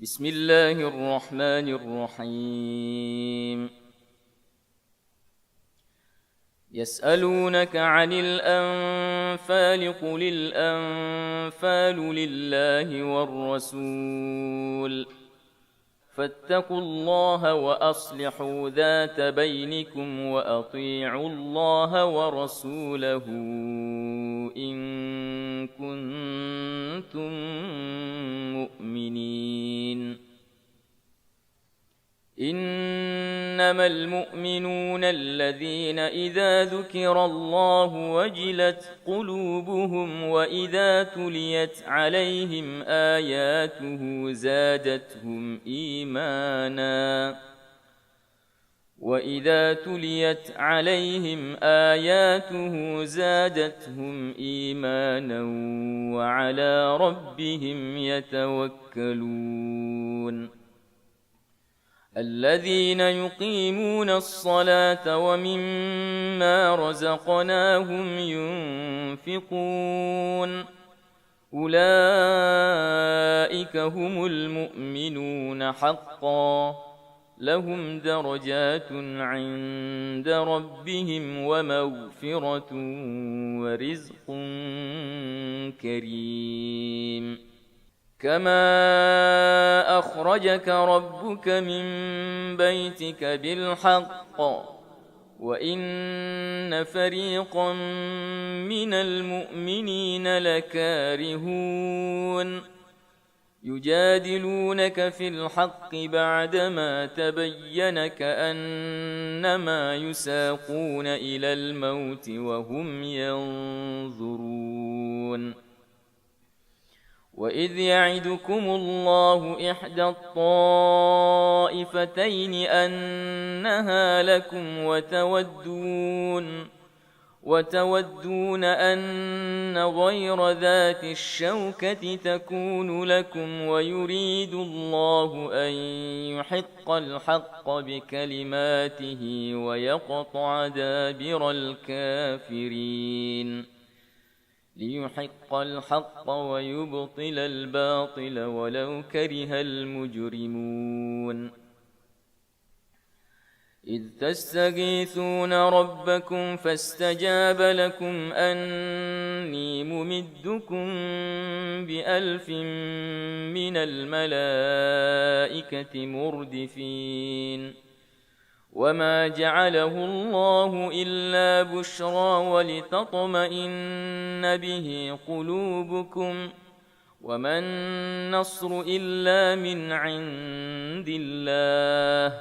بسم الله الرحمن الرحيم. يسألونك عن الأنفال قل الأنفال لله والرسول فاتقوا الله وأصلحوا ذات بينكم وأطيعوا الله ورسوله إن كنتم مؤمنين. إنما المؤمنون الذين إذا ذكر الله وجلت قلوبهم وإذا تليت عليهم آياته زادتهم إيمانا وعلى ربهم يتوكلون. الذين يقيمون الصلاة ومما رزقناهم ينفقون أولئك هم المؤمنون حقا لهم درجات عند ربهم ومغفرة ورزق كريم. كما أخرجك ربك من بيتك بالحق وإن فريقا من المؤمنين لكارهون يجادلونك في الحق بعدما تبين كأنما يساقون إلى الموت وهم ينظرون. وإذ يعدكم الله إحدى الطائفتين أنها لكم وتودون أن غير ذات الشوكة تكون لكم ويريد الله أن يحق الحق بكلماته ويقطع دابر الكافرين ليحق الحق ويبطل الباطل ولو كره المجرمون. إذ تستغيثون ربكم فاستجاب لكم أني ممدكم ب1000 من الملائكة مردفين. وما جعله الله إلا بشرى ولتطمئن به قلوبكم وما النصر إلا من عند الله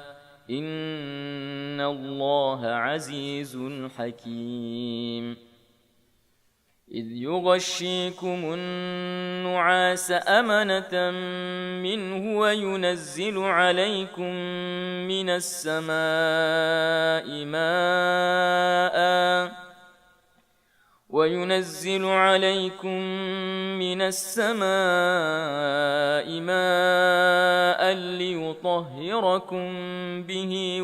إن الله عزيز حكيم. إذ يغشيكم النعاس أمنة منه وينزل عليكم من السماء ماء ليطهركم به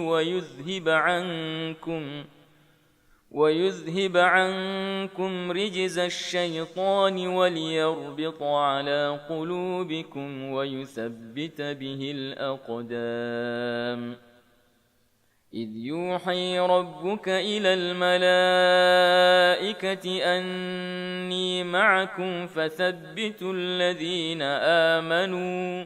ويذهب عنكم رجز الشيطان وليربط على قلوبكم ويثبت به الأقدام. إذ يوحي ربك إلى الملائكة أني معكم فثبتوا الذين آمنوا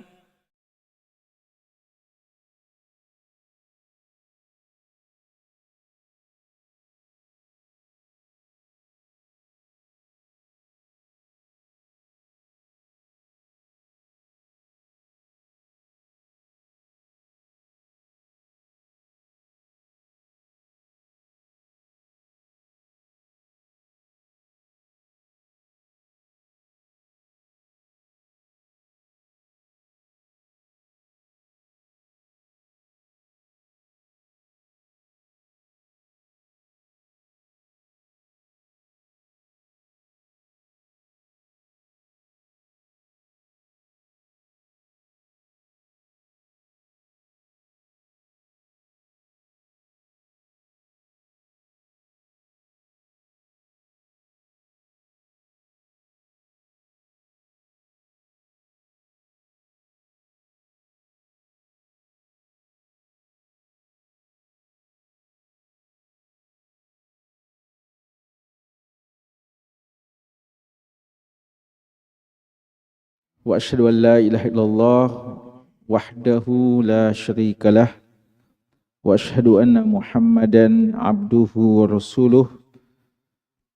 Wa asyhadu an la ilaha illallah wahdahu la syarika lah wa asyhadu anna Muhammadan abduhu wa rasuluh.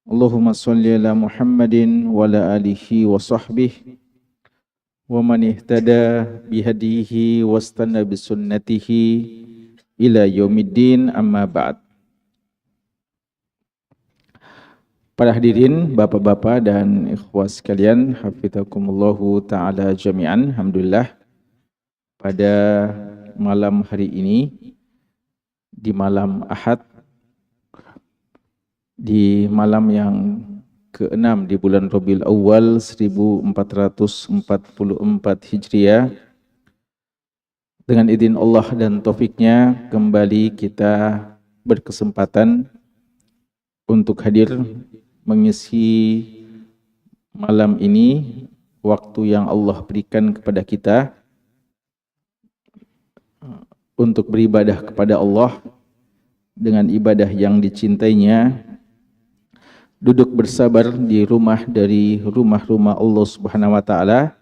Allahumma shalli ala Muhammadin wa ala alihi wa sahbihi wa man ihtada bihadihi wastanna bisunnatihi ila yaumiddin, amma ba'd. Para hadirin, bapak-bapak dan ikhwah sekalian, hafizakumullahu ta'ala jami'an. Alhamdulillah, pada malam hari ini, di malam Ahad, di malam yang ke-6 di bulan Rabiul Awal 1444 Hijriah, dengan izin Allah dan taufiknya, kembali kita berkesempatan untuk hadir mengisi malam ini, waktu yang Allah berikan kepada kita untuk beribadah kepada Allah dengan ibadah yang dicintainya, duduk bersabar di rumah dari rumah-rumah Allah Subhanahu wa taala,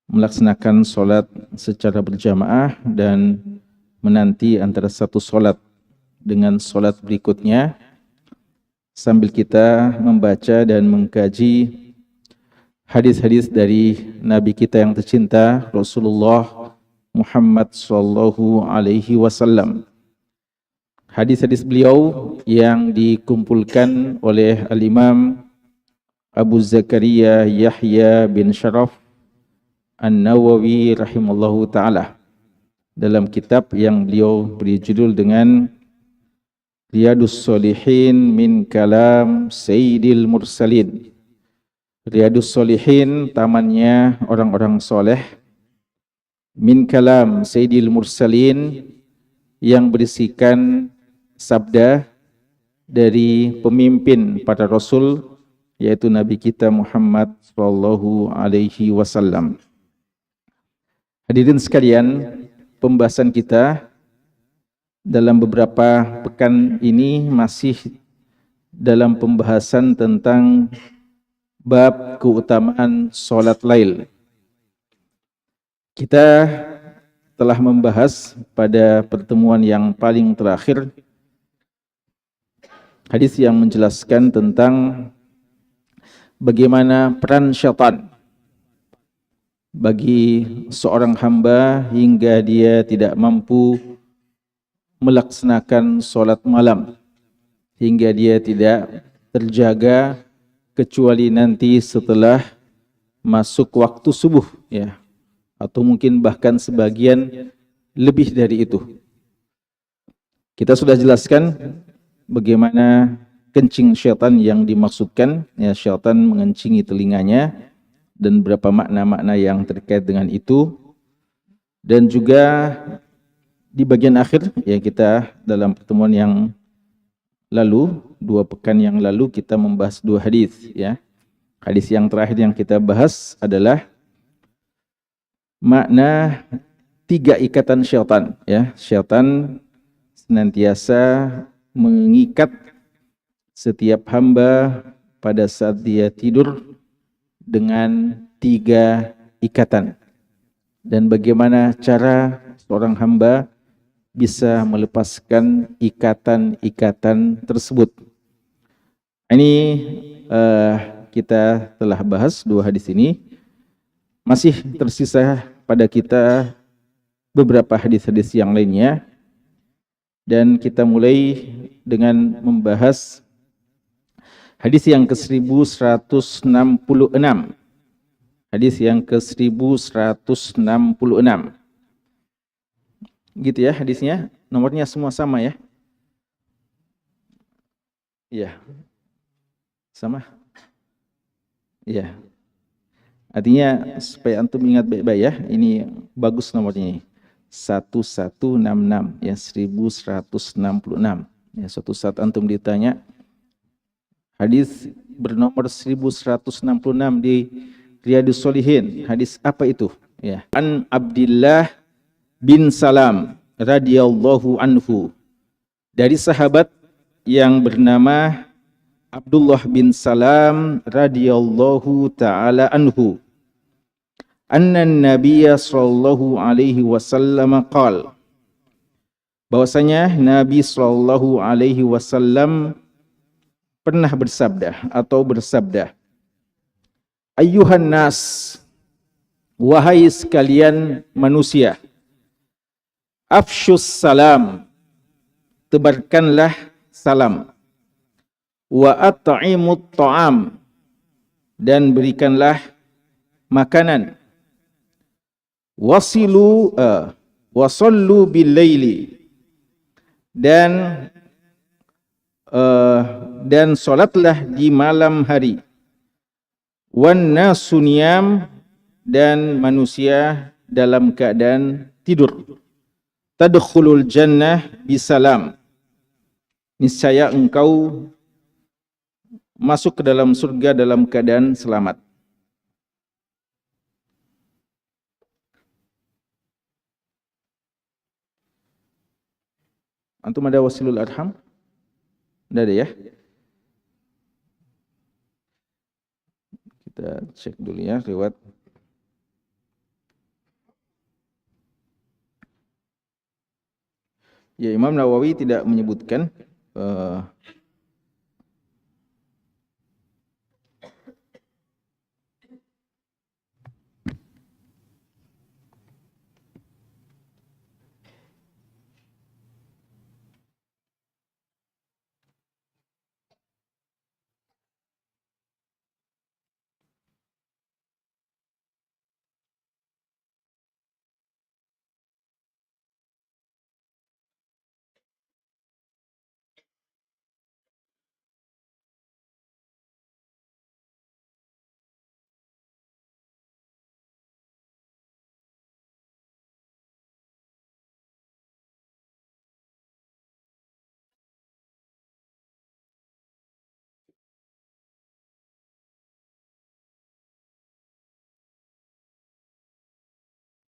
melaksanakan sholat secara berjamaah dan menanti antara satu sholat dengan sholat berikutnya, sambil kita membaca dan mengkaji hadis-hadis dari Nabi kita yang tercinta Rasulullah Muhammad sallallahu alaihi wasallam. Hadis-hadis beliau yang dikumpulkan oleh Al-Imam Abu Zakaria Yahya bin Sharaf An-Nawawi rahimallahu ta'ala dalam kitab yang beliau beri judul dengan Riyadus Shalihin min kalam Sayyidil Mursalin. Riyadus Shalihin, tamannya orang-orang soleh, min kalam Sayyidil Mursalin, yang berisikan sabda dari pemimpin para rasul, yaitu Nabi kita Muhammad sallallahu alaihi wasallam. Hadirin sekalian, pembahasan kita dalam beberapa pekan ini masih dalam pembahasan tentang bab keutamaan sholat lail. Kita telah membahas pada pertemuan yang paling terakhir hadis yang menjelaskan tentang bagaimana peran syaitan bagi seorang hamba hingga dia tidak mampu melaksanakan sholat malam, hingga dia tidak terjaga kecuali nanti setelah masuk waktu subuh, ya, atau mungkin bahkan sebagian lebih dari itu. Kita sudah jelaskan bagaimana kencing syaitan yang dimaksudkan, ya, syaitan mengencingi telinganya, dan berapa makna-makna yang terkait dengan itu. Dan juga di bagian akhir, ya, kita dalam pertemuan yang lalu, 2 pekan yang lalu, kita membahas 2 hadis, ya. Hadis yang terakhir yang kita bahas adalah makna 3 ikatan syaitan, ya. Syaitan senantiasa mengikat setiap hamba pada saat dia tidur dengan 3 ikatan, dan bagaimana cara seorang hamba bisa melepaskan ikatan-ikatan tersebut. Ini kita telah bahas 2 hadis ini. Masih tersisa pada kita beberapa hadis-hadis yang lainnya, dan kita mulai dengan membahas hadis yang ke-1166. Hadis yang ke-1166. Gitu ya hadisnya, nomornya semua sama, ya. Iya. Sama? Iya. Artinya supaya antum ingat baik-baik, ya. Ini bagus nomornya. 1166, ya, 1166. Ya, suatu saat antum ditanya hadis bernomor 1166 di Riyadus Shalihin, hadis apa itu? Ya. An Abdillah bin Salam radhiyallahu anhu, dari sahabat yang bernama Abdullah bin Salam radhiyallahu taala anhu. anna Nabiya sallallahu alaihi wasallam qala, bahwasanya Nabi sallallahu alaihi wasallam pernah bersabda atau bersabda, ayyuhan nas, wahai sekalian manusia, afsyus salam, tebarkanlah salam, wa at'imut ta'am, dan berikanlah makanan, wasallu bil laili, dan salatlah di malam hari, wan nasu niyam, dan manusia dalam keadaan tidur, tadkhulul jannah bisalam, niscaya engkau masuk ke dalam surga dalam keadaan selamat. Antum ada wasilul arham? Tidak ada ya? Kita cek dulu ya riwayat. Ya, Imam Nawawi tidak menyebutkan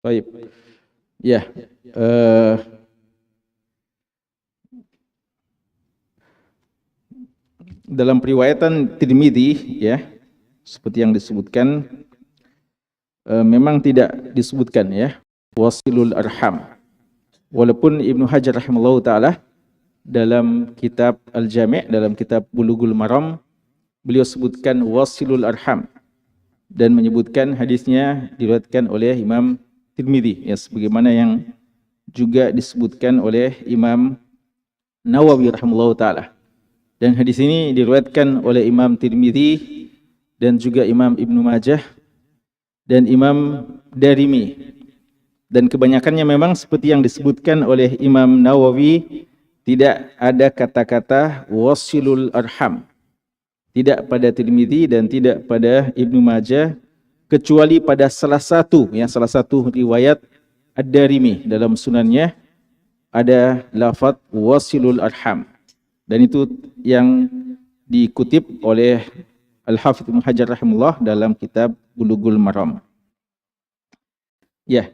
baik. Ya, dalam periwayatan Tirmidzi ya, seperti yang disebutkan, memang tidak disebutkan ya wasilul arham. Walaupun Ibnu Hajar rahimahullah taala dalam kitab Al-Jami', dalam kitab Bulughul Maram, beliau sebutkan wasilul arham dan menyebutkan hadisnya diriwayatkan oleh Imam Tirmidzi ya, sebagaimana yang juga disebutkan oleh Imam Nawawi rahimahullah taala. Dan hadis ini diriwayatkan oleh Imam Tirmidzi dan juga Imam Ibnu Majah dan Imam Darimi. Dan kebanyakannya memang seperti yang disebutkan oleh Imam Nawawi, tidak ada kata-kata wasilul arham. Tidak pada Tirmidzi dan tidak pada Ibnu Majah, kecuali pada salah satu riwayat Ad-Darimi dalam sunannya ada lafaz wasilul arham. Dan itu yang dikutip oleh Al-Hafidz Ibnu Hajar rahimahullah dalam kitab Bulughul Maram. Ya.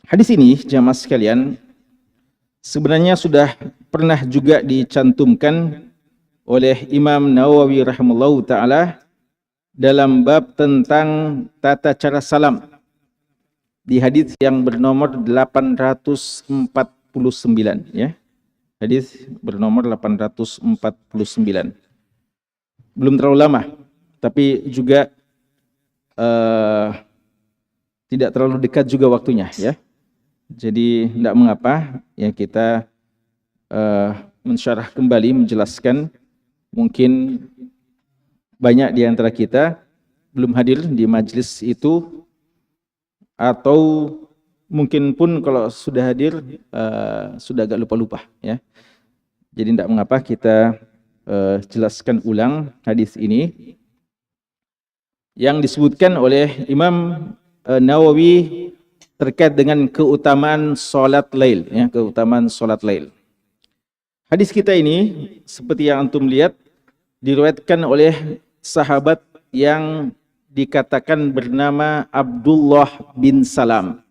Hadis ini jamaah sekalian sebenarnya sudah pernah juga dicantumkan oleh Imam Nawawi rahimahullah taala dalam bab tentang tata cara salam di hadis yang bernomor 849 ya. Hadis bernomor 849. Belum terlalu lama, tapi juga tidak terlalu dekat juga waktunya ya. Jadi tidak mengapa ya kita mensyarah kembali, menjelaskan. Mungkin banyak di antara kita belum hadir di majelis itu, atau mungkin pun kalau sudah hadir sudah agak lupa-lupa ya. Jadi tidak mengapa kita jelaskan ulang hadis ini yang disebutkan oleh Imam Nawawi terkait dengan keutamaan salat lail ya, keutamaan salat lail. Hadis kita ini seperti yang antum lihat diriwayatkan oleh sahabat yang dikatakan bernama Abdullah bin Salam.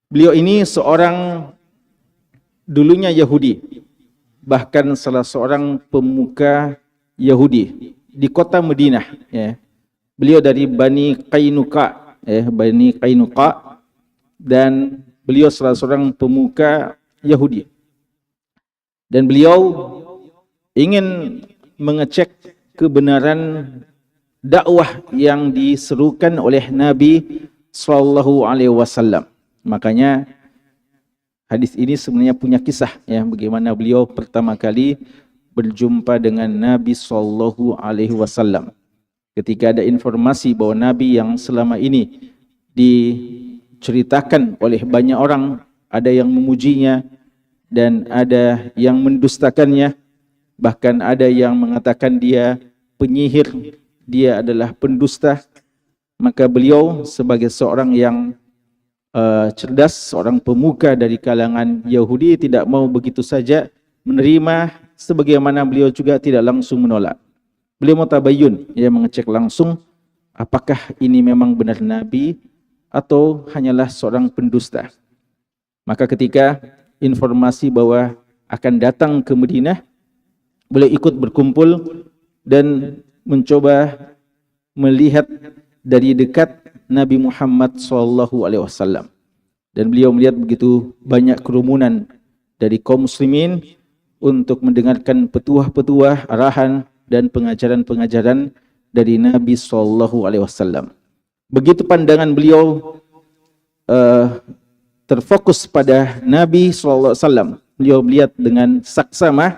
Beliau ini seorang dulunya Yahudi, bahkan salah seorang pemuka Yahudi di kota Madinah ya. Beliau dari Bani Qainuqa, Bani Qainuqa, dan beliau salah seorang pemuka Yahudi. Dan beliau ingin mengecek kebenaran dakwah yang diserukan oleh Nabi sallallahu alaihi wasallam. Makanya hadis ini sebenarnya punya kisah ya, bagaimana beliau pertama kali berjumpa dengan Nabi sallallahu alaihi wasallam. Ketika ada informasi bahwa Nabi yang selama ini diceritakan oleh banyak orang, ada yang memujinya dan ada yang mendustakannya, bahkan ada yang mengatakan dia penyihir, dia adalah pendusta, maka beliau sebagai seorang yang cerdas, seorang pemuka dari kalangan Yahudi, tidak mau begitu saja menerima, sebagaimana beliau juga tidak langsung menolak. Beliau mutabayyun, ia mengecek langsung apakah ini memang benar Nabi atau hanyalah seorang pendusta. Maka ketika informasi bahwa akan datang ke Madinah, beliau ikut berkumpul dan mencoba melihat dari dekat Nabi Muhammad SAW. Dan beliau melihat begitu banyak kerumunan dari kaum muslimin untuk mendengarkan petuah-petuah, arahan dan pengajaran-pengajaran dari Nabi SAW. Begitu pandangan beliau terfokus pada Nabi SAW, beliau melihat dengan saksama,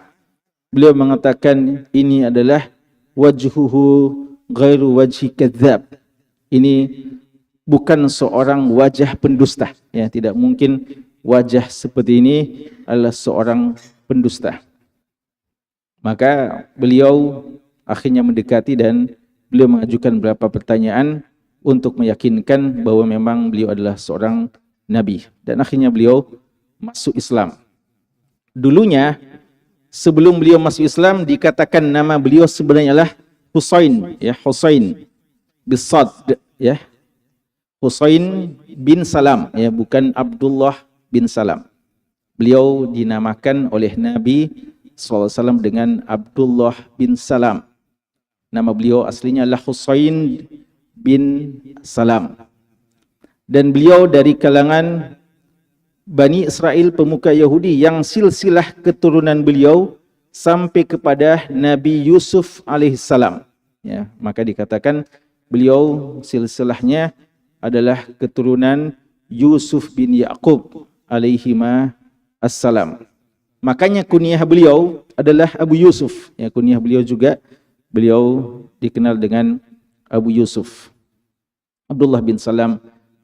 beliau mengatakan ini adalah wajhuhu ghairu wajhi kadzab. Ini bukan seorang wajah pendusta, ya, tidak mungkin wajah seperti ini adalah seorang pendusta. Maka beliau akhirnya mendekati dan beliau mengajukan beberapa pertanyaan untuk meyakinkan bahwa memang beliau adalah seorang nabi, dan akhirnya beliau masuk Islam. Dulunya sebelum beliau masuk Islam dikatakan nama beliau sebenarnya adalah Husain, ya, Husain bisad, ya, Husain bin Salam, ya, bukan Abdullah bin Salam. Beliau dinamakan oleh Nabi SAW dengan Abdullah bin Salam. Nama beliau aslinya adalah Husain bin Salam. Dan beliau dari kalangan Bani Israel, pemuka Yahudi, yang silsilah keturunan beliau sampai kepada Nabi Yusuf alaihissalam. Ya, maka dikatakan beliau silsilahnya adalah keturunan Yusuf bin Yaqub alaihima assalam. Makanya kunyah beliau adalah Abu Yusuf. Ya, kunyah beliau juga, beliau dikenal dengan Abu Yusuf. Abdullah bin Salam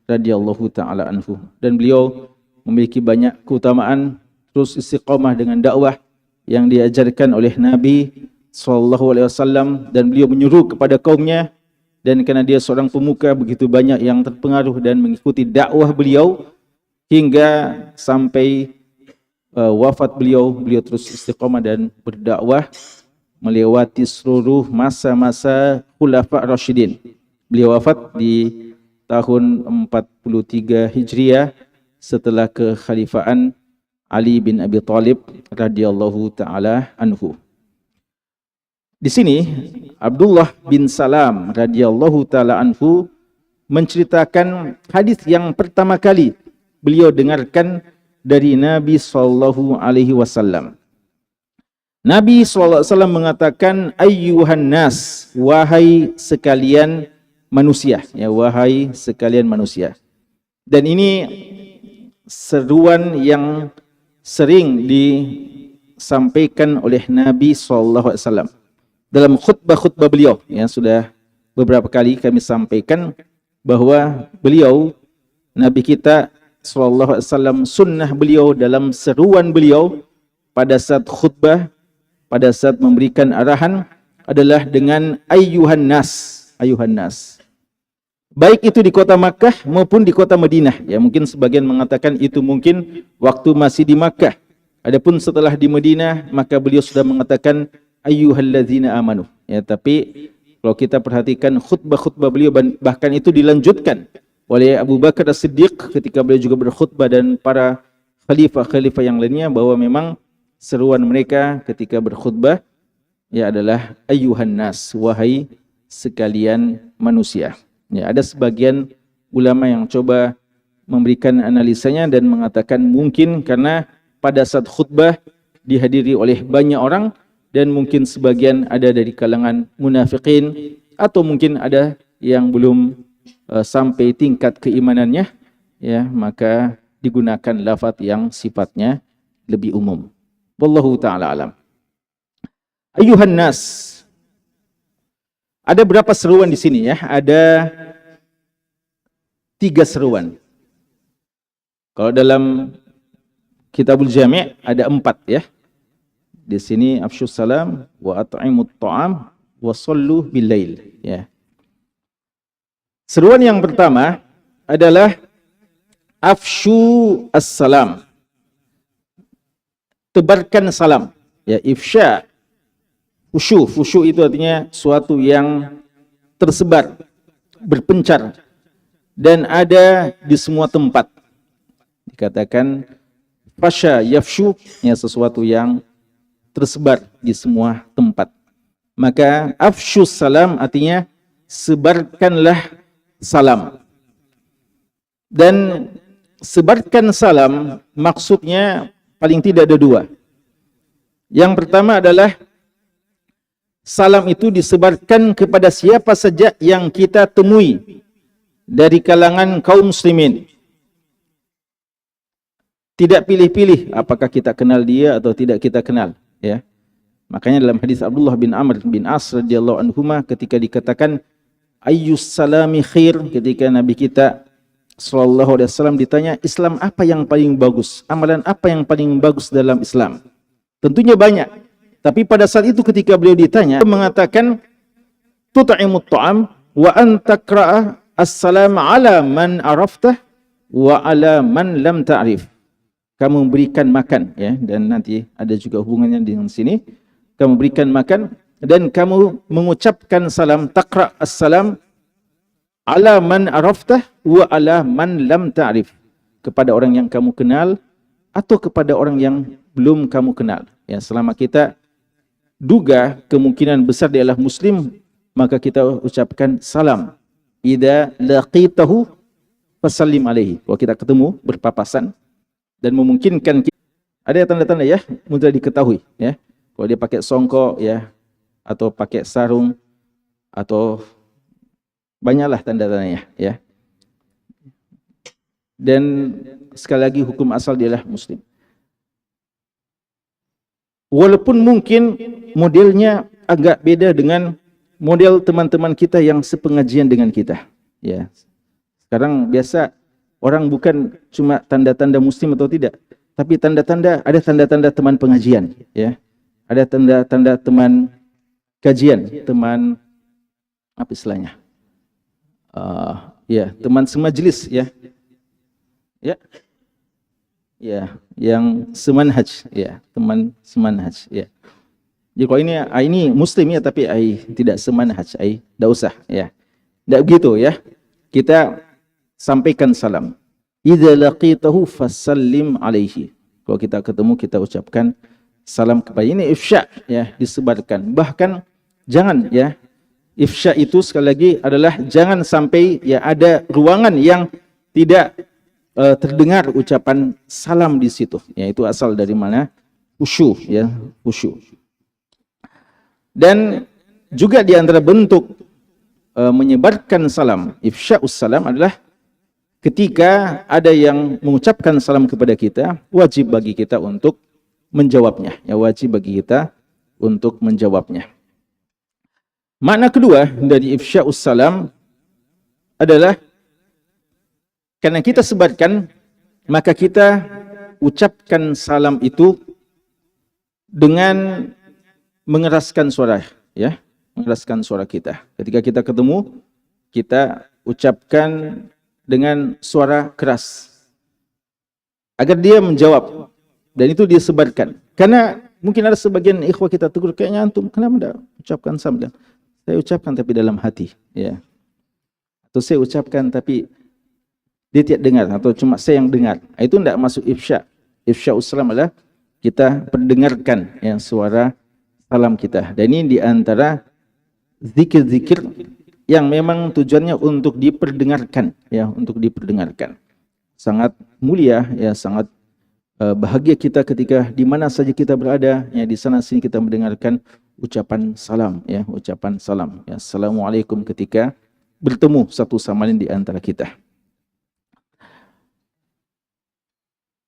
radhiyallahu taala anhu. Dan beliau memiliki banyak keutamaan, terus istiqamah dengan dakwah yang diajarkan oleh Nabi SAW, dan beliau menyuruh kepada kaumnya, dan karena dia seorang pemuka, begitu banyak yang terpengaruh dan mengikuti dakwah beliau hingga sampai wafat beliau. Beliau terus istiqamah dan berdakwah melewati seluruh masa-masa Khulafa Rasyidin. Beliau wafat di tahun 43 Hijriah setelah kekhalifaan Ali bin Abi Thalib radhiyallahu taala anhu. Di sini Abdullah bin Salam radhiyallahu taala anhu menceritakan hadis yang pertama kali beliau dengarkan dari Nabi sallallahu alaihi wasallam. Nabi sallallahu alaihi wasallam mengatakan, ayyuhan nas, wahai sekalian manusia, ya, wahai sekalian manusia. Dan ini seruan yang sering disampaikan oleh Nabi sallallahu alaihi wasallam dalam khutbah-khutbah beliau. Ya, sudah beberapa kali kami sampaikan bahwa beliau, Nabi kita sallallahu alaihi wasallam, sunnah beliau dalam seruan beliau pada saat khutbah, pada saat memberikan arahan adalah dengan ayyuhan nas, ayyuhan nas. Baik itu di kota Makkah maupun di kota Madinah. Ya, mungkin sebagian mengatakan itu mungkin waktu masih di Makkah. Adapun setelah di Madinah, maka beliau sudah mengatakan ayyuhalladzina amanu. Ya, tapi kalau kita perhatikan khutbah-khutbah beliau, bahkan itu dilanjutkan oleh Abu Bakar As-Siddiq ketika beliau juga berkhutbah, dan para khalifah-khalifah yang lainnya, bahwa memang seruan mereka ketika berkhutbah ya adalah ayyuhan nas, wahai sekalian manusia. Ya, ada sebagian ulama yang coba memberikan analisanya dan mengatakan mungkin karena pada saat khutbah dihadiri oleh banyak orang dan mungkin sebagian ada dari kalangan munafikin atau mungkin ada yang belum sampai tingkat keimanannya, ya, maka digunakan lafaz yang sifatnya lebih umum. Wallahu taala alam. Ayuhan nas. Ada berapa seruan di sini ya? Ada 3 seruan. Kalau dalam Kitabul Jami' ada 4 ya. Di sini afsyus salam wa at'imut ta'am wa shallu bil lail ya. Seruan yang pertama adalah afsyu as-salam. Tebarkan salam. Ya, ifsya. Fusyu itu artinya suatu yang tersebar, berpencar dan ada di semua tempat. Dikatakan fasya yafsyu, ya, sesuatu yang tersebar di semua tempat. Maka afsyus salam artinya sebarkanlah salam. Dan sebarkan salam maksudnya paling tidak ada 2. Yang pertama adalah salam itu disebarkan kepada siapa saja yang kita temui dari kalangan kaum muslimin. Tidak pilih-pilih apakah kita kenal dia atau tidak kita kenal, ya. Makanya dalam hadis Abdullah bin Amr bin As radhiyallahu anhuma ketika dikatakan ayyus salami khair, ketika Nabi kita sallallahu alaihi wasallam ditanya Islam apa yang paling bagus, amalan apa yang paling bagus dalam Islam. Tentunya banyak. Tapi pada saat itu ketika beliau ditanya, mengatakan tut'imut ta'am wa anta qra'a as-salam ala man araftah wa ala man lam ta'rif. Kamu berikan makan, ya, dan nanti ada juga hubungannya dengan sini. Kamu berikan makan dan kamu mengucapkan salam, taqra as-salam ala man araftah wa ala man lam ta'rif, kepada orang yang kamu kenal atau kepada orang yang belum kamu kenal. Ya, selama kita duga kemungkinan besar dia adalah muslim, maka kita ucapkan salam. Idza laqitahu fasallim alaihi. Kalau kita ketemu berpapasan dan memungkinkan ada tanda-tanda, ya, mudah diketahui, ya. Kalau dia pakai songkok, ya, atau pakai sarung atau banyaklah tanda-tandanya, ya. Dan sekali lagi hukum asal dia adalah muslim. Walaupun mungkin modelnya agak beda dengan model teman-teman kita yang sepengajian dengan kita, ya. Sekarang biasa orang bukan cuma tanda-tanda muslim atau tidak, tapi tanda-tanda, ada tanda-tanda teman pengajian, ya. Ada tanda-tanda teman kajian, teman apa istilahnya? Ya, teman semajlis, ya. Ya. Ya, yang semanhaj, ya, teman semanhaj, ya. Jadi kalau ini muslim, ya, tapi tidak semanhaj, tidak usah, ya. Tidak begitu, ya. Kita sampaikan salam. Idza laqitahu fasallim alaihi. Kalau kita ketemu kita ucapkan salam kepada ini ifsya, ya, disebarkan. Bahkan jangan, ya. Ifsya itu sekali lagi adalah jangan sampai, ya, ada ruangan yang tidak terdengar ucapan salam di situ. Ya, itu asal dari mana? Khusyu, ya, khusyu. Dan juga di antara bentuk menyebarkan salam, ifsya'us salam, adalah ketika ada yang mengucapkan salam kepada kita, wajib bagi kita untuk menjawabnya. Ya, wajib bagi kita untuk menjawabnya. Makna kedua dari ifsya'us salam adalah karena kita sebarkan, maka kita ucapkan salam itu dengan mengeraskan suara, ya, mengeraskan suara kita. Ketika kita ketemu, kita ucapkan dengan suara keras agar dia menjawab, dan itu dia sebarkan. Karena mungkin ada sebagian ikhwah kita tegur, kayaknya antum kenapa tidak ucapkan salam? Saya ucapkan tapi dalam hati, ya. Atau saya ucapkan tapi dia tidak dengar, atau cuma saya yang dengar. Itu tidak masuk ifsya. Ifsya'us salam adalah kita perdengarkan, ya, suara salam kita. Dan ini di antara zikir-zikir yang memang tujuannya untuk diperdengarkan, ya, untuk diperdengarkan. Sangat mulia, ya, sangat bahagia kita ketika di mana saja kita berada, ya, di sana sini kita mendengarkan ucapan salam, ya, ucapan salam, ya, assalamualaikum ketika bertemu satu sama lain di antara kita.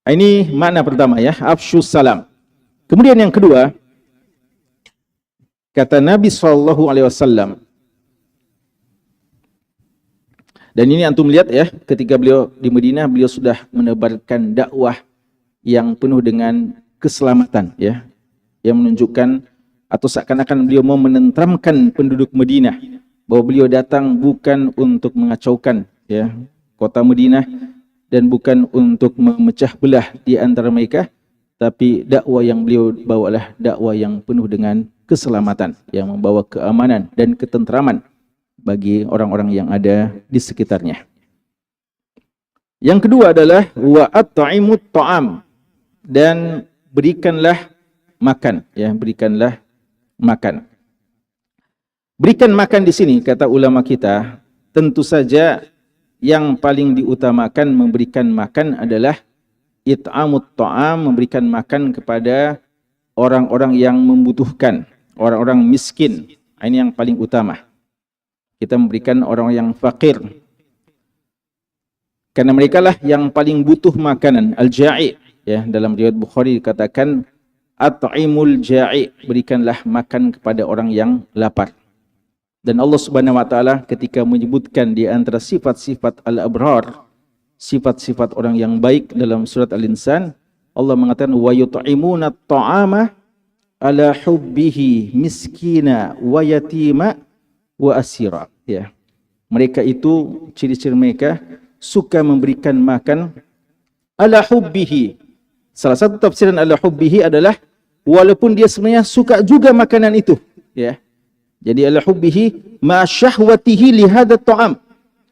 Ini makna pertama, ya, afsyus salam. Kemudian yang kedua, kata Nabi SAW, dan ini antum lihat, ya, ketika beliau di Madinah, beliau sudah menebarkan dakwah yang penuh dengan keselamatan, ya, yang menunjukkan atau seakan-akan beliau mau menenteramkan penduduk Madinah bahwa beliau datang bukan untuk mengacaukan, ya, kota Madinah dan bukan untuk memecah belah di antara mereka, tapi dakwah yang beliau bawalah dakwah yang penuh dengan keselamatan, yang membawa keamanan dan ketentraman bagi orang-orang yang ada di sekitarnya. Yang kedua adalah wa at'imut ta'am, dan berikanlah makan, ya, berikanlah makan. Berikan makan di sini kata ulama kita, tentu saja yang paling diutamakan memberikan makan adalah it'amut ta'am, memberikan makan kepada orang-orang yang membutuhkan, orang-orang miskin. Ini yang paling utama. Kita memberikan orang yang fakir, karena mereka lah yang paling butuh makanan. Al-ja'i, ya, dalam riwayat Bukhari dikatakan at'imul ja'i, berikanlah makan kepada orang yang lapar. Dan Allah Subhanahu wa taala ketika menyebutkan di antara sifat-sifat al-abrar, sifat-sifat orang yang baik dalam surat Al-Insan, Allah mengatakan wa yut'imuna at-ta'ama ala hubbihi miskina wa yatima wa asira, ya. Mereka itu, ciri-ciri mereka suka memberikan makan ala hubbihi. Salah satu tafsiran ala hubbihi adalah walaupun dia sebenarnya suka juga makanan itu, ya. Jadi ala hubbihi ma syahwatihi li hadha ta'am.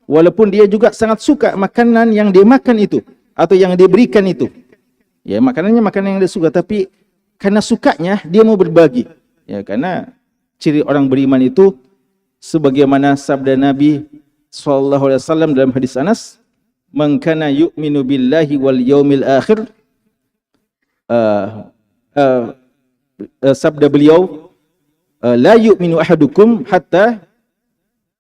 Walaupun dia juga sangat suka makanan yang dia makan itu atau yang dia berikan itu. Ya, makanannya makanan yang dia suka, tapi karena sukanya dia mau berbagi. Ya, karena ciri orang beriman itu sebagaimana sabda Nabi SAW dalam hadis Anas, man kana yu'minu billahi wal yaumil akhir, sabda beliau, la yu'minu ahadukum hatta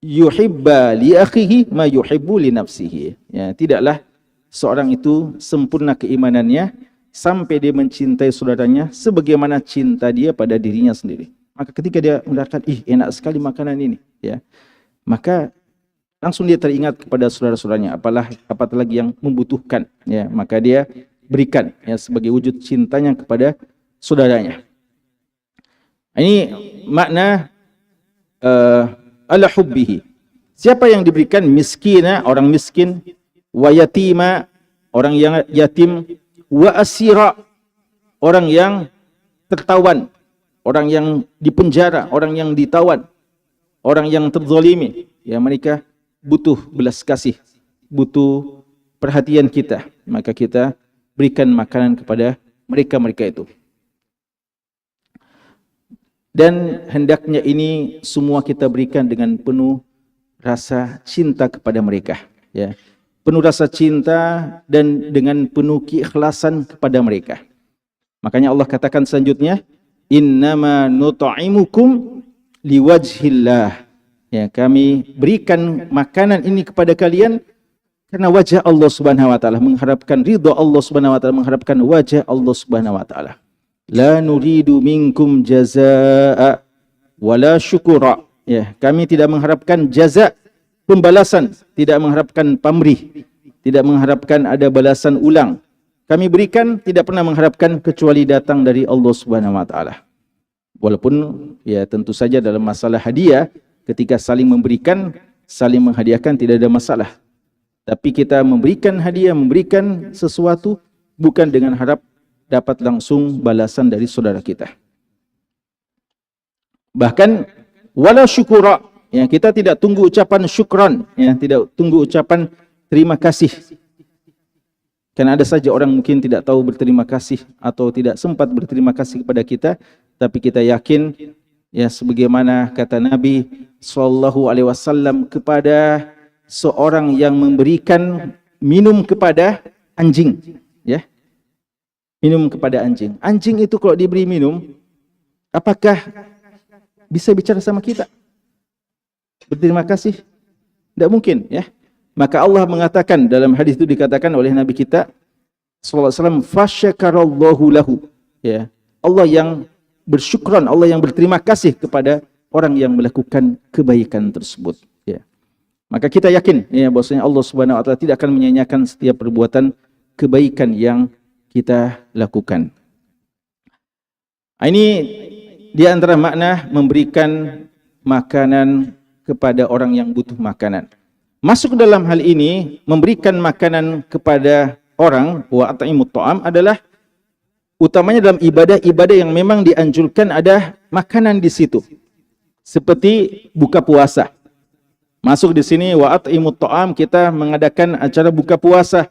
yuhibba li akhihi ma yuhibbu li nafsihi. Ya, tidaklah seorang itu sempurna keimanannya sampai dia mencintai saudaranya sebagaimana cinta dia pada dirinya sendiri. Maka ketika dia mendapatkan, enak sekali makanan ini, ya, maka langsung dia teringat kepada saudara-saudaranya, apatah lagi yang membutuhkan, ya, maka dia berikan, ya, sebagai wujud cintanya kepada saudaranya. Ini makna ala hubbihi. Siapa yang diberikan? Miskina, orang miskin, wa yatima, orang yang yatim, wa asira, orang yang tertawan, orang yang dipenjara, orang yang ditawan, orang yang terzalimi, ya, mereka butuh belas kasih, butuh perhatian kita, maka kita berikan makanan kepada mereka-mereka itu. Dan hendaknya ini semua kita berikan dengan penuh rasa cinta kepada mereka, ya. Penuh rasa cinta dan dengan penuh keikhlasan kepada mereka. Makanya Allah katakan selanjutnya, innama nut'imukum liwajhillah. Ya, kami berikan makanan ini kepada kalian karena wajah Allah Subhanahu wa taala, mengharapkan ridha Allah Subhanahu wa taala, mengharapkan wajah Allah Subhanahu wa taala. La nuridu minkum jazaa'a wala syukura. Ya, kami tidak mengharapkan jaza, pembalasan, tidak mengharapkan pamrih, tidak mengharapkan ada balasan ulang. Kami berikan tidak pernah mengharapkan kecuali datang dari Allah Subhanahu wa taala. Walaupun, ya, tentu saja dalam masalah hadiah, ketika saling memberikan, saling menghadiahkan tidak ada masalah. Tapi kita memberikan hadiah, memberikan sesuatu bukan dengan harap dapat langsung balasan dari saudara kita. Bahkan wala syukura, ya, kita tidak tunggu ucapan syukran, ya, tidak tunggu ucapan terima kasih. Karena ada saja orang mungkin tidak tahu berterima kasih atau tidak sempat berterima kasih kepada kita, tapi kita yakin, ya, sebagaimana kata Nabi sallallahu alaihi wasallam kepada seorang yang memberikan minum kepada anjing, ya. Minum kepada anjing. Anjing itu kalau diberi minum, apakah bisa bicara sama kita? Berterima kasih? Tidak mungkin, ya. Maka Allah mengatakan dalam hadis itu, dikatakan oleh Nabi kita sallallahu alaihi wasallam, fasyakarallahu lahu, ya. Allah yang bersyukran, Allah yang berterima kasih kepada orang yang melakukan kebaikan tersebut, ya. Maka kita yakin, ya, bahwasanya Allah Subhanahu wa taala tidak akan menyanyiakan setiap perbuatan kebaikan yang kita lakukan. Ini di antara makna memberikan makanan kepada orang yang butuh makanan. Masuk dalam hal ini, memberikan makanan kepada orang, wa at'imut ta'am, adalah utamanya dalam ibadah-ibadah yang memang dianjurkan ada makanan di situ. Seperti buka puasa. Masuk di sini, wa at'imut ta'am, kita mengadakan acara buka puasa.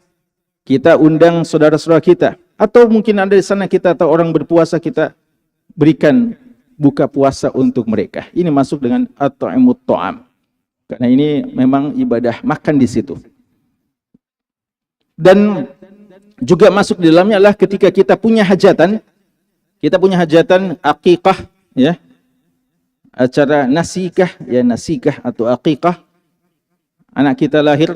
Kita undang saudara-saudara kita. Atau mungkin ada di sana kita atau orang berpuasa, kita berikan buka puasa untuk mereka. Ini masuk dengan at'imut ta'am. Karena ini memang ibadah makan di situ. Dan juga masuk di dalamnya adalah ketika kita punya hajatan akikah, ya. Acara nasikah, ya, nasikah atau akikah. Anak kita lahir,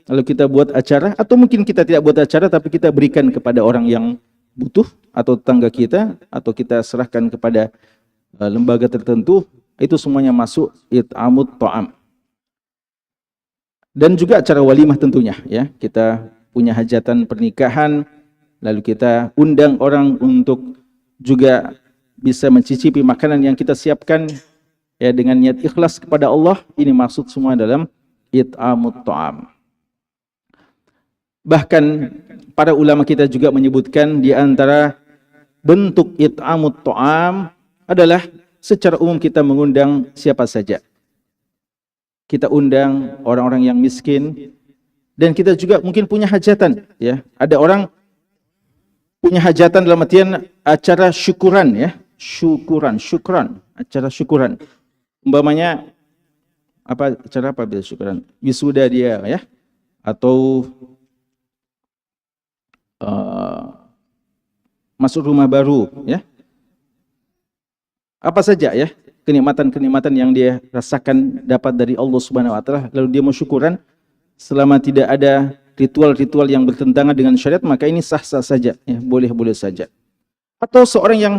lalu kita buat acara, atau mungkin kita tidak buat acara tapi kita berikan kepada orang yang butuh, atau tetangga kita, atau kita serahkan kepada lembaga tertentu, itu semuanya masuk it'amut ta'am. Dan juga acara walimah tentunya, ya. Kita punya hajatan pernikahan, lalu kita undang orang untuk juga bisa mencicipi makanan yang kita siapkan, ya, dengan niat ikhlas kepada Allah. Ini maksud semua dalam it'amut ta'am. Bahkan para ulama kita juga menyebutkan di antara bentuk it'amut ta'am adalah secara umum kita mengundang siapa saja. Kita undang orang-orang yang miskin, dan kita juga mungkin punya hajatan, ya. Ada orang punya hajatan dalam artian acara syukuran, ya. Syukran, acara syukuran. Umpamanya acara apa bila syukuran? Wisuda dia, ya. Atau masuk rumah baru, ya. Apa saja, ya, kenikmatan-kenikmatan yang dia rasakan dapat dari Allah Subhanahu wa taala, lalu dia mau syukuran, selama tidak ada ritual-ritual yang bertentangan dengan syariat, maka ini sah-sah saja, ya, boleh-boleh saja. Atau seorang yang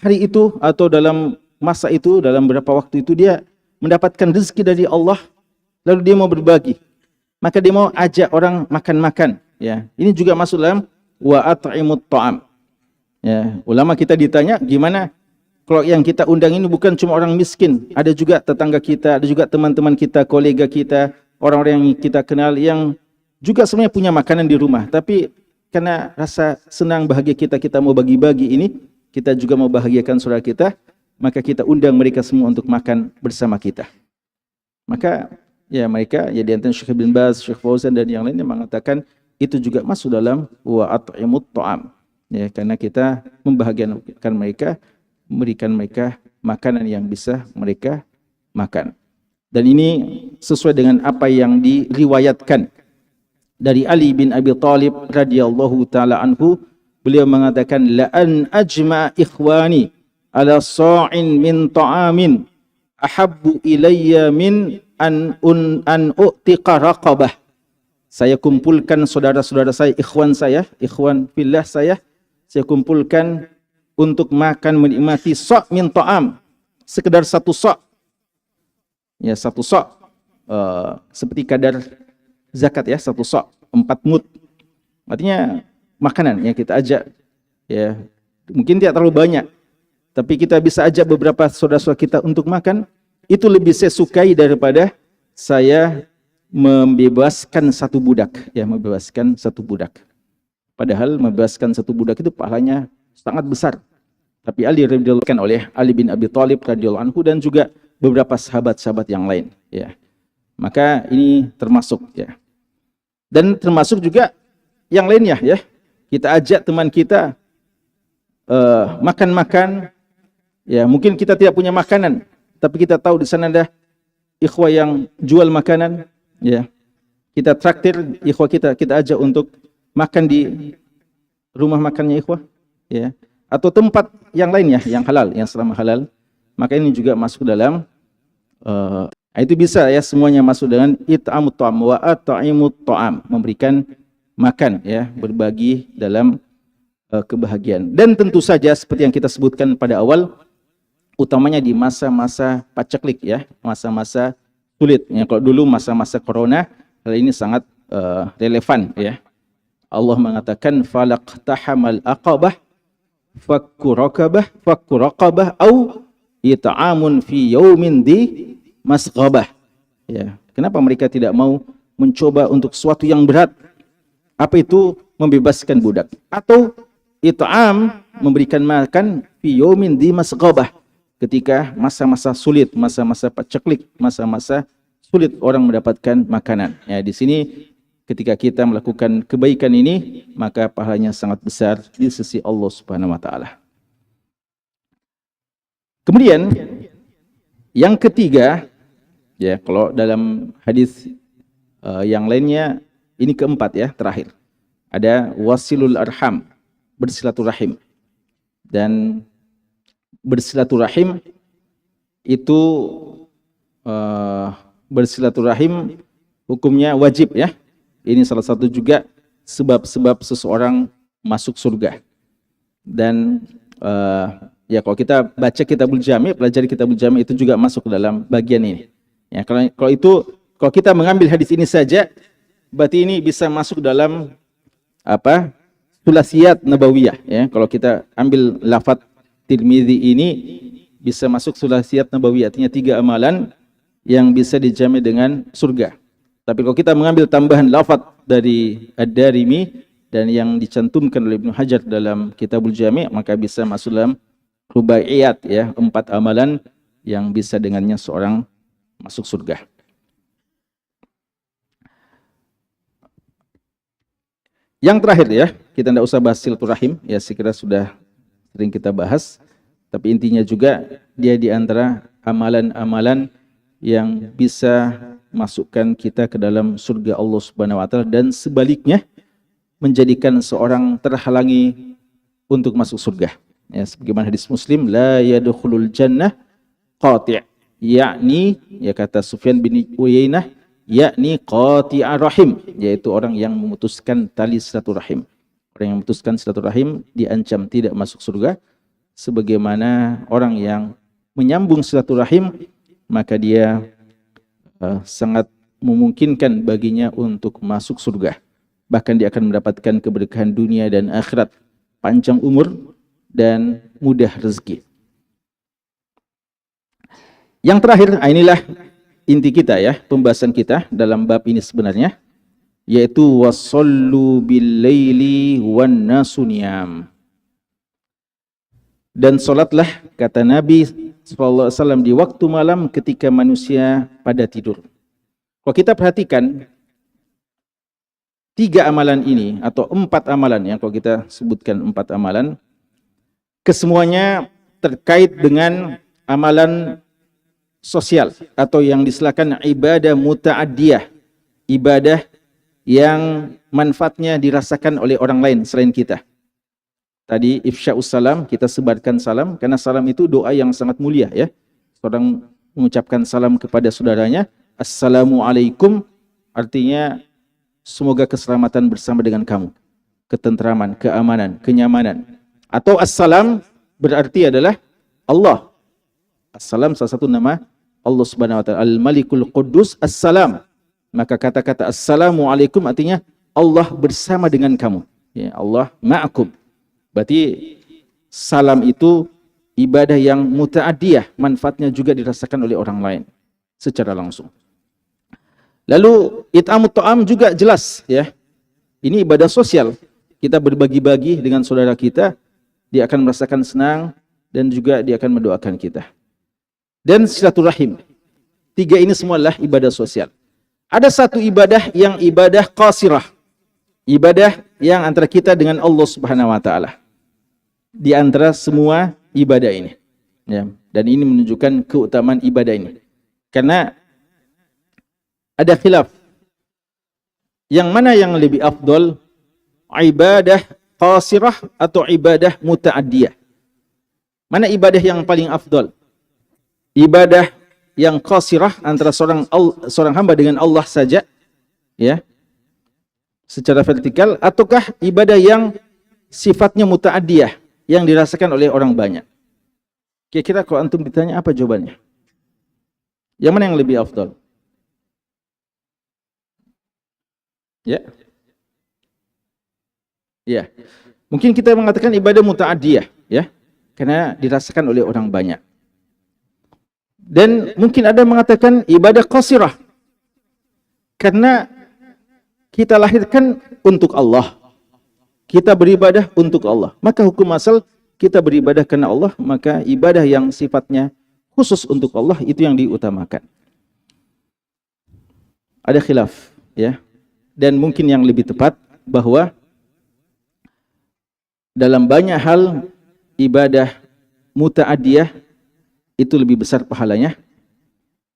hari itu atau dalam masa itu, dalam beberapa waktu itu dia mendapatkan rezeki dari Allah, lalu dia mau berbagi, maka dia mau ajak orang makan-makan, ya. Ini juga masuk dalam wa at'imut ta'am. Ya, ulama kita ditanya, gimana kalau yang kita undang ini bukan cuma orang miskin, ada juga tetangga kita, ada juga teman-teman kita, kolega kita, orang-orang yang kita kenal yang juga sebenarnya punya makanan di rumah, tapi karena rasa senang bahagia kita mau bagi-bagi ini, kita juga mau bahagiakan saudara kita, maka kita undang mereka semua untuk makan bersama kita. Maka ya mereka, ya di antara Syekh bin Baz, Syekh Fauzan dan yang lainnya mengatakan itu juga masuk dalam wa at'imut ta'am. Ya, karena kita membahagiakan mereka, memberikan mereka makanan yang bisa mereka makan. Dan ini sesuai dengan apa yang diriwayatkan dari Ali bin Abi Thalib radhiyallahu taala anhu. Beliau mengatakan, la an ajma ikhwani ala sa'in min ta'amin ahabbu ilayya min an u'tiqa raqabah. Saya kumpulkan saudara-saudara saya, ikhwan fillah saya kumpulkan untuk makan menikmati sa' min ta'am, sekedar satu sa', ya, satu sa', seperti kadar zakat, ya, satu sa', 4 mud, artinya makanan yang kita ajak, ya, mungkin tidak terlalu banyak, tapi kita bisa ajak beberapa saudara-saudara kita untuk makan, itu lebih saya sukai daripada saya membebaskan satu budak, ya, membebaskan satu budak. Padahal membebaskan satu budak itu pahalanya sangat besar. Tapi Ali radhiyallahu anhu oleh Ali bin Abi Thalib radhiyallahu anhu dan juga beberapa sahabat-sahabat yang lain, ya. Maka ini termasuk, ya. Dan termasuk juga yang lainnya, ya. Kita ajak teman kita makan-makan, ya, mungkin kita tidak punya makanan, tapi kita tahu di sana ada ikhwah yang jual makanan, ya. Kita traktir ikhwah kita ajak untuk makan di rumah makannya ikhwah, ya. Atau tempat yang lainnya yang halal, yang selama halal, maka ini juga masuk dalam itu bisa ya, semuanya masuk dengan it'amut ta'am wa at'imut ta'am, memberikan makan ya, berbagi dalam kebahagiaan. Dan tentu saja seperti yang kita sebutkan pada awal, utamanya di masa-masa paceklik ya, masa-masa sulit ya. Kalau dulu masa-masa corona, hal ini sangat relevan ya. Allah mengatakan falaqtahamal aqabah fakku raqabah au it'amun fi yaumin di masghabah. Ya, kenapa mereka tidak mau mencoba untuk sesuatu yang berat? Apa itu? Membebaskan budak, atau it'am, memberikan makan fi yaumin di masghabah, ketika masa-masa sulit, masa-masa paceklik, masa-masa sulit orang mendapatkan makanan. Ya, di sini ketika kita melakukan kebaikan ini, maka pahalanya sangat besar di sisi Allah Subhanahu wa taala. Kemudian yang ketiga, ya, kalau dalam hadis yang lainnya, ini keempat ya, terakhir. Ada wasilul arham, bersilaturahim. Dan bersilaturahim itu bersilaturahim hukumnya wajib ya. Ini salah satu juga sebab-sebab seseorang masuk surga. Dan ya, kalau kita baca kitabul jami', pelajari kitabul jami' itu juga masuk ke dalam bagian ini. Ya, kalau kita mengambil hadis ini saja, berarti ini bisa masuk dalam apa? Sulasiyat nabawiyah ya. Kalau kita ambil lafaz Tirmidzi ini bisa masuk sulasiyat nabawiyah, artinya 3 amalan yang bisa dijamin dengan surga. Tapi kalau kita mengambil tambahan lafaz dari Ad-Darimi dan yang dicantumkan oleh Ibnu Hajar dalam Kitabul Jami', maka bisa masuk dalam rubaiyat ya, 4 amalan yang bisa dengannya seorang masuk surga. Yang terakhir ya, kita tidak usah bahas silaturahim, ya sekira sudah sering kita bahas, tapi intinya juga dia di antara amalan-amalan yang bisa masukkan kita ke dalam surga Allah Subhanahu wa taala, dan sebaliknya menjadikan seorang terhalangi untuk masuk surga. Ya, sebagaimana hadis Muslim, la yadkhulul jannah qati', yakni ya kata Sufyan bin Uyainah, yakni qati'ar rahim, yaitu orang yang memutuskan tali silaturahim. Orang yang memutuskan silaturahim diancam tidak masuk surga, sebagaimana orang yang menyambung silaturahim, maka dia sangat memungkinkan baginya untuk masuk surga. Bahkan dia akan mendapatkan keberkahan dunia dan akhirat, panjang umur dan mudah rezeki. Yang terakhir, inilah inti kita ya, pembahasan kita dalam bab ini sebenarnya, yaitu wasallu bil laili wan nasu niyam. Dan salatlah, kata Nabi sallallahu alaihi wasallam, di waktu malam ketika manusia pada tidur. Kalau kita perhatikan 3 amalan ini atau 4 amalan yang kalau kita sebutkan 4 amalan, kesemuanya terkait dengan amalan sosial atau yang disilakan ibadah muta'addiyah, ibadah yang manfaatnya dirasakan oleh orang lain selain kita. Tadi ifsya'us salam, kita sebarkan salam, karena salam itu doa yang sangat mulia ya. Seorang mengucapkan salam kepada saudaranya, assalamualaikum, artinya semoga keselamatan bersama dengan kamu, ketentraman, keamanan, kenyamanan. Atau assalam berarti adalah Allah. Assalam salah satu nama Allah Subhanahu wa taala, Al-Malikul Quddus Assalam. Maka kata-kata assalamualaikum artinya Allah bersama dengan kamu. Ya, Allah ma'akum. Berarti salam itu ibadah yang muta'addiyah, manfaatnya juga dirasakan oleh orang lain secara langsung. Lalu it'amut ta'am juga jelas ya. Ini ibadah sosial. Kita berbagi-bagi dengan saudara kita, dia akan merasakan senang dan juga dia akan mendoakan kita. Dan silaturahim. 3 ini semua adalah ibadah sosial. Ada satu ibadah yang ibadah qasirah. Ibadah yang antara kita dengan Allah Subhanahu wa taala. Di antara semua ibadah ini. Ya, dan ini menunjukkan keutamaan ibadah ini. Karena Ada khilaf. Yang mana yang lebih afdal? Ibadah qasirah atau ibadah muta'addiyah? Mana ibadah yang paling afdal? Ibadah yang qasirah antara seorang hamba dengan Allah saja, ya, secara vertikal, ataukah ibadah yang sifatnya muta'addiyah, yang dirasakan oleh orang banyak? Kira-kira kalau antum ditanya apa jawabannya? Yang mana yang lebih afdal? Ya. Ya. Mungkin kita mengatakan ibadah muta'addiyah, ya, karena dirasakan oleh orang banyak. Dan mungkin ada mengatakan ibadah qasirah, karena kita lahirkan untuk Allah, kita beribadah untuk Allah. Maka hukum asal kita beribadah karena Allah, maka ibadah yang sifatnya khusus untuk Allah itu yang diutamakan. Ada khilaf, ya. Dan mungkin yang lebih tepat bahwa dalam banyak hal ibadah muta'addiyah itu lebih besar pahalanya,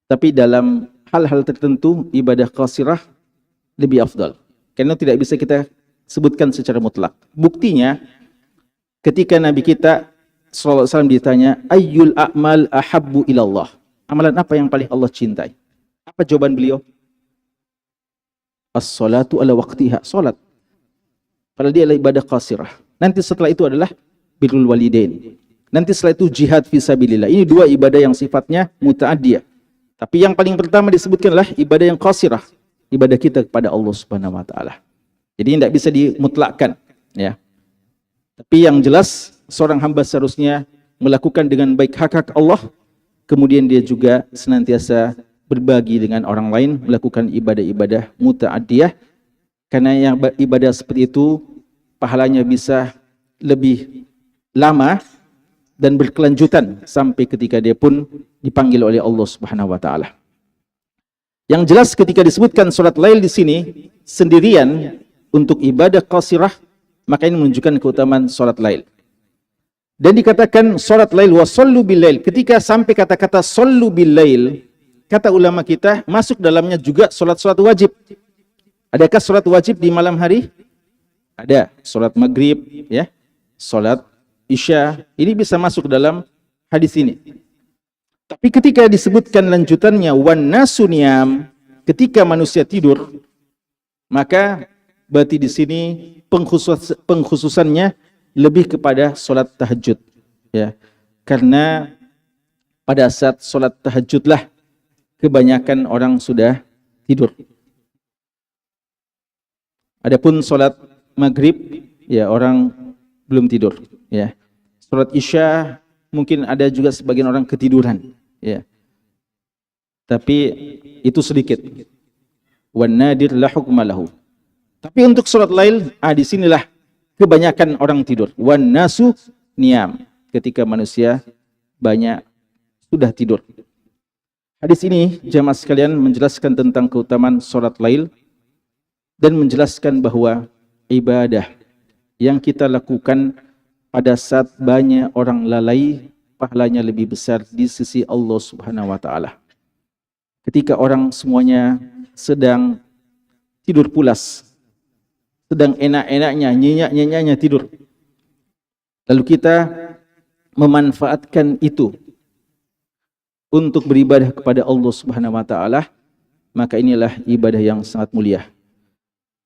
tapi dalam hal-hal tertentu ibadah qasirah lebih afdal, karena tidak bisa kita sebutkan secara mutlak. Buktinya ketika Nabi kita sallallahu alaihi wasallam ditanya, ayyul a'mal ahabbu ilallah, amalan apa yang paling Allah cintai? Apa jawaban beliau? As-salatu ala waqtiha, salat. Padahal dia adalah ibadah qasirah. Nanti setelah itu adalah birrul walidain. Nanti setelah itu jihad fisabilillah. Ini dua ibadah yang sifatnya muta'addiyah. Tapi yang paling pertama disebutkan adalah ibadah yang qasirah, ibadah kita kepada Allah Subhanahu wa taala. Jadi tidak bisa dimutlakkan, ya. Tapi yang jelas seorang hamba seharusnya melakukan dengan baik hak-hak Allah, kemudian dia juga senantiasa berbagi dengan orang lain, melakukan ibadah-ibadah muta'addiyah, karena yang ibadah seperti itu pahalanya bisa lebih lama dan berkelanjutan sampai ketika dia pun dipanggil oleh Allah Subhanahu wa taala. Yang jelas ketika disebutkan salat lail di sini sendirian untuk ibadah qasirah, maka ini menunjukkan keutamaan salat lail. Dan dikatakan salat lail wa shallu bil lail. Ketika sampai kata-kata shallu bil lail, kata ulama kita masuk dalamnya juga salat-salat wajib. Adakah salat wajib di malam hari? Ada. Salat maghrib, ya. Salat isya, ini bisa masuk dalam hadis ini. Tapi ketika disebutkan lanjutannya wan nasu niyam, ketika manusia tidur, maka berarti di sini pengkhususannya lebih kepada salat tahajud, ya. Karena pada saat salat tahajudlah kebanyakan orang sudah tidur. Adapun salat maghrib, ya, orang belum tidur, ya. Salat isya mungkin ada juga sebagian orang ketiduran, ya. Tapi itu sedikit. Wan nadir la hukma lahu. Tapi untuk salat lail, di sinilah kebanyakan orang tidur. Wan nasu niyam, ketika manusia banyak sudah tidur. Hadis ini jamaah sekalian menjelaskan tentang keutamaan salat lail dan menjelaskan bahwa ibadah yang kita lakukan pada saat banyak orang lalai, pahalanya lebih besar di sisi Allah Subhanahu wa taala. Ketika orang semuanya sedang tidur pulas, sedang enak-enaknya, nyenyak-nyenyaknya tidur, lalu kita memanfaatkan itu untuk beribadah kepada Allah Subhanahu wa taala, maka inilah ibadah yang sangat mulia.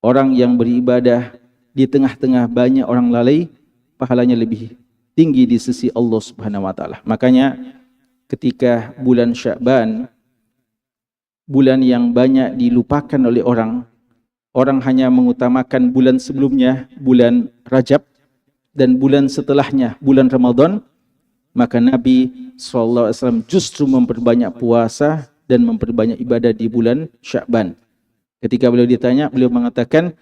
Orang yang beribadah di tengah-tengah banyak orang lalai, pahalanya lebih tinggi di sisi Allah Subhanahu wa taala. Makanya ketika bulan Sya'ban, bulan yang banyak dilupakan oleh orang, orang hanya mengutamakan bulan sebelumnya, bulan Rajab, dan bulan setelahnya, bulan Ramadan, maka Nabi SAW justru memperbanyak puasa dan memperbanyak ibadah di bulan Sya'ban. Ketika beliau ditanya, beliau mengatakan,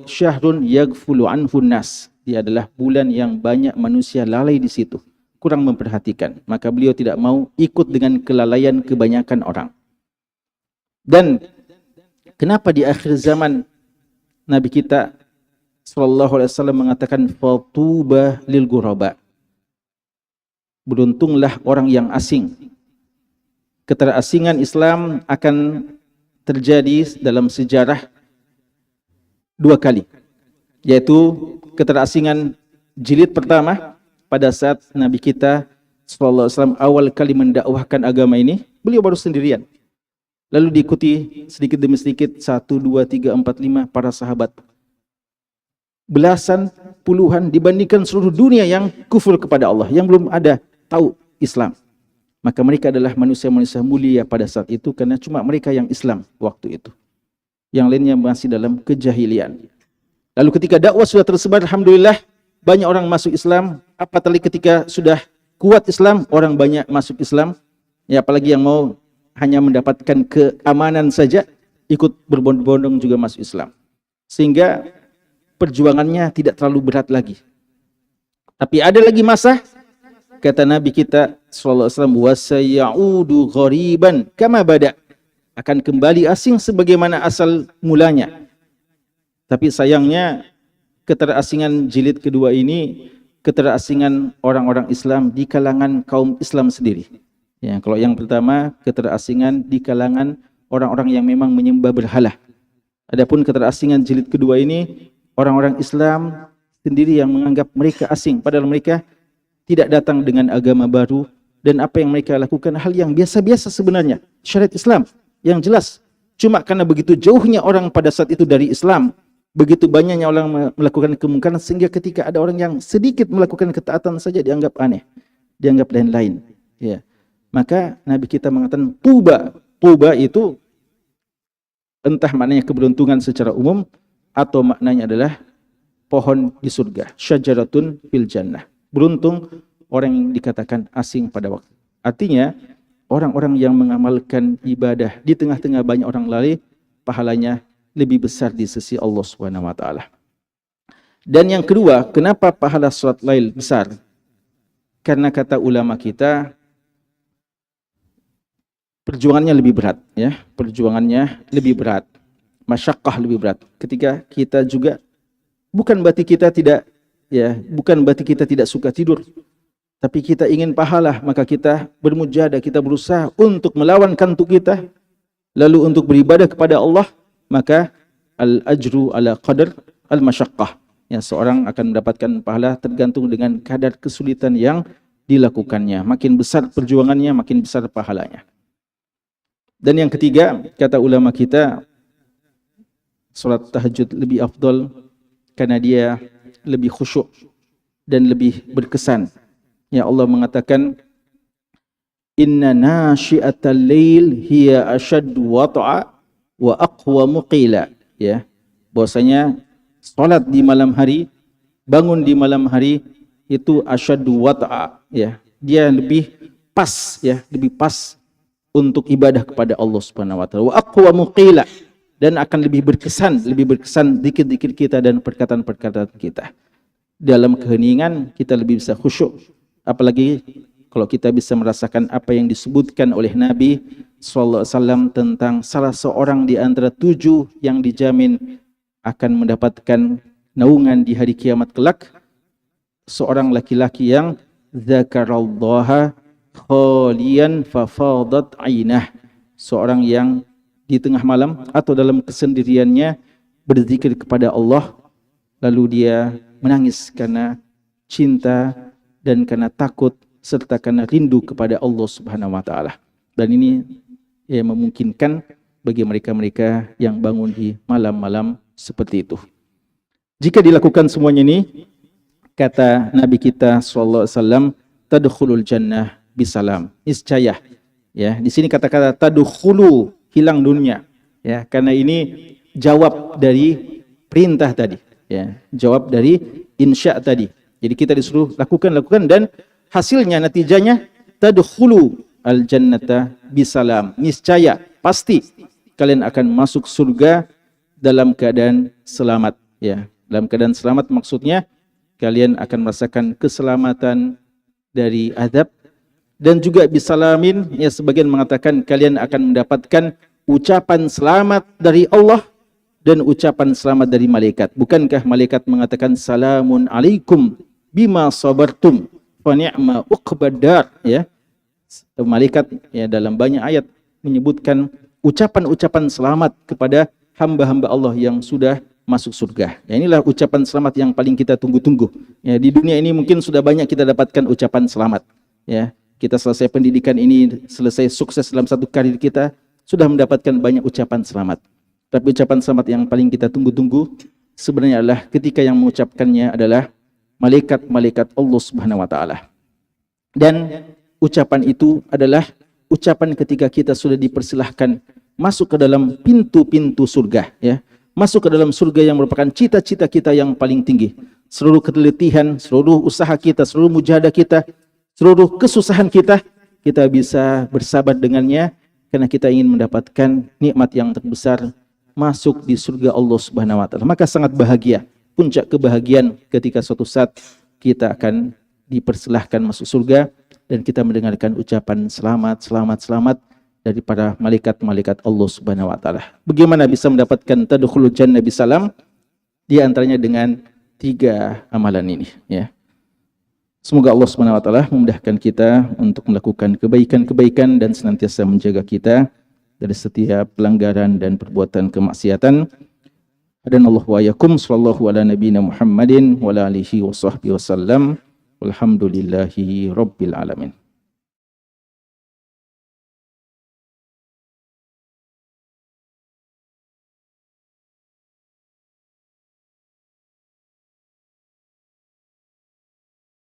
syahrun yaghfulu anhun nas. Dia adalah bulan yang banyak manusia lalai di situ, kurang memperhatikan. Maka beliau tidak mau ikut dengan kelalaian kebanyakan orang. Dan kenapa di akhir zaman Nabi kita SAW mengatakan fatuba lil ghuraba, beruntunglah orang yang asing. Keterasingan Islam akan terjadi dalam sejarah 2 kali, yaitu keterasingan jilid pertama pada saat Nabi kita sallallahu alaihi wasallam awal kali mendakwahkan agama ini, beliau baru sendirian. Lalu diikuti sedikit demi sedikit 1, 2, 3, 4, 5 para sahabat. Belasan, puluhan dibandingkan seluruh dunia yang kufur kepada Allah, yang belum ada tahu Islam. Maka mereka adalah manusia-manusia mulia pada saat itu karena cuma mereka yang Islam waktu itu. Yang lainnya masih dalam kejahilian. Lalu ketika dakwah sudah tersebar, alhamdulillah banyak orang masuk Islam. Apalagi ketika sudah kuat Islam, orang banyak masuk Islam. Ya, apalagi yang mau hanya mendapatkan keamanan saja, ikut berbondong-bondong juga masuk Islam. Sehingga perjuangannya tidak terlalu berat lagi. Tapi ada lagi masa, kata Nabi kita sallallahu alaihi wasallam, wasayaudu ghariban kama bada, akan kembali asing sebagaimana asal mulanya. Tapi sayangnya keterasingan jilid kedua ini keterasingan orang-orang Islam di kalangan kaum Islam sendiri. Ya, kalau yang pertama keterasingan di kalangan orang-orang yang memang menyembah berhala. Adapun keterasingan jilid kedua ini orang-orang Islam sendiri yang menganggap mereka asing, padahal mereka tidak datang dengan agama baru, dan apa yang mereka lakukan hal yang biasa-biasa sebenarnya. Syariat Islam yang jelas. Cuma karena begitu jauhnya orang pada saat itu dari Islam, begitu banyaknya orang melakukan kemungkaran, sehingga ketika ada orang yang sedikit melakukan ketaatan saja dianggap aneh, dianggap lain-lain. Ya. Maka Nabi kita mengatakan tuba. Tuba itu entah maknanya keberuntungan secara umum atau maknanya adalah pohon di surga. Syajaratun fil jannah. Beruntung orang yang dikatakan asing pada waktu. Artinya orang-orang yang mengamalkan ibadah di tengah-tengah banyak orang lain, pahalanya lebih besar di sisi Allah Subhanahu wa taala. Dan yang kedua, kenapa pahala salat lail besar? Karena kata ulama kita, perjuangannya lebih berat, ya. Perjuangannya lebih berat. Masyaqqah lebih berat. Ketika kita juga bukan berarti kita tidak, ya, bukan berarti kita tidak suka tidur. Tapi kita ingin pahala, maka kita bermujahadah, kita berusaha untuk melawan kantuk kita, lalu untuk beribadah kepada Allah, maka al-ajru ala qadar al-masyaqqah. Ya, seorang akan mendapatkan pahala tergantung dengan kadar kesulitan yang dilakukannya. Makin besar perjuangannya, makin besar pahalanya. Dan yang ketiga, kata ulama kita, salat tahajud lebih afdal karena dia lebih khusyuk dan lebih berkesan. Ya, Allah mengatakan, inna nasyi'atal lail hiya ashaddu wat'a wa aqwamu qila. Ya, bahwasanya salat di malam hari, bangun di malam hari itu asyaddu wat'a, ya. Dia lebih pas, ya, lebih pas untuk ibadah kepada Allah Subhanahu wa taala. Wa aqwamu qila, dan akan lebih berkesan dikit-dikit kita dan perkataan-perkataan kita. Dalam keheningan kita lebih bisa khusyuk. Apalagi kalau kita bisa merasakan apa yang disebutkan oleh Nabi sallallahu alaihi wasallam tentang salah seorang di antara 7 yang dijamin akan mendapatkan naungan di hari kiamat kelak, seorang laki-laki yang dzakarallaha khalian fafadat ainah, seorang yang di tengah malam atau dalam kesendiriannya berzikir kepada Allah, lalu dia menangis karena cinta dan karena takut serta karena rindu kepada Allah Subhanahu wa taala. Dan ini ya memungkinkan bagi mereka-mereka yang bangun di malam-malam seperti itu. Jika dilakukan semuanya ini, kata Nabi kita sallallahu alaihi wasallam, tadkhulul jannah bisalam. Niscaya, ya, di sini kata-kata tadkhulu, hilang dunia, ya, karena ini jawab dari perintah tadi, ya, jawab dari insya tadi. Jadi kita disuruh lakukan dan hasilnya, natijanya tadkhulu al jannata bisalam. Niscaya, pasti kalian akan masuk surga dalam keadaan selamat, ya. Dalam keadaan selamat maksudnya kalian akan merasakan keselamatan dari azab, dan juga bisalamin, ya, sebagian mengatakan kalian akan mendapatkan ucapan selamat dari Allah dan ucapan selamat dari malaikat. Bukankah malaikat mengatakan salamun alaikum bima sabartum fa ni'ma uqbadar, ya. Malaikat, ya, dalam banyak ayat menyebutkan ucapan-ucapan selamat kepada hamba-hamba Allah yang sudah masuk surga. Ya, inilah ucapan selamat yang paling kita tunggu-tunggu. Ya, di dunia ini mungkin sudah banyak kita dapatkan ucapan selamat. Ya, kita selesai pendidikan ini, selesai sukses dalam satu karir kita, sudah mendapatkan banyak ucapan selamat. Tapi ucapan selamat yang paling kita tunggu-tunggu sebenarnya adalah ketika yang mengucapkannya adalah malaikat-malaikat Allah Subhanahu wa taala. Dan ucapan itu adalah ucapan ketika kita sudah dipersilahkan masuk ke dalam pintu-pintu surga, ya. Masuk ke dalam surga yang merupakan cita-cita kita yang paling tinggi. Seluruh ketelitian, seluruh usaha kita, seluruh mujahadah kita, seluruh kesusahan kita bisa bersahabat dengannya karena kita ingin mendapatkan nikmat yang terbesar, masuk di surga Allah Subhanahu wa taala. Maka sangat bahagia, puncak kebahagiaan ketika suatu saat kita akan dipersilahkan masuk surga dan kita mendengarkan ucapan selamat dari para malaikat-malaikat Allah Subhanahu wa taala. Bagaimana bisa mendapatkan tadkhulul jannah bisalam? Di antaranya dengan 3 amalan ini, ya. Semoga Allah Subhanahu wa taala memudahkan kita untuk melakukan kebaikan-kebaikan dan senantiasa menjaga kita dari setiap pelanggaran dan perbuatan kemaksiatan. Hadanallahu wa iyyakum, sallallahu ala nabiyina Muhammadin wa ala alihi wa sahbihi wasallam. Walhamdulillahi rabbil alamin.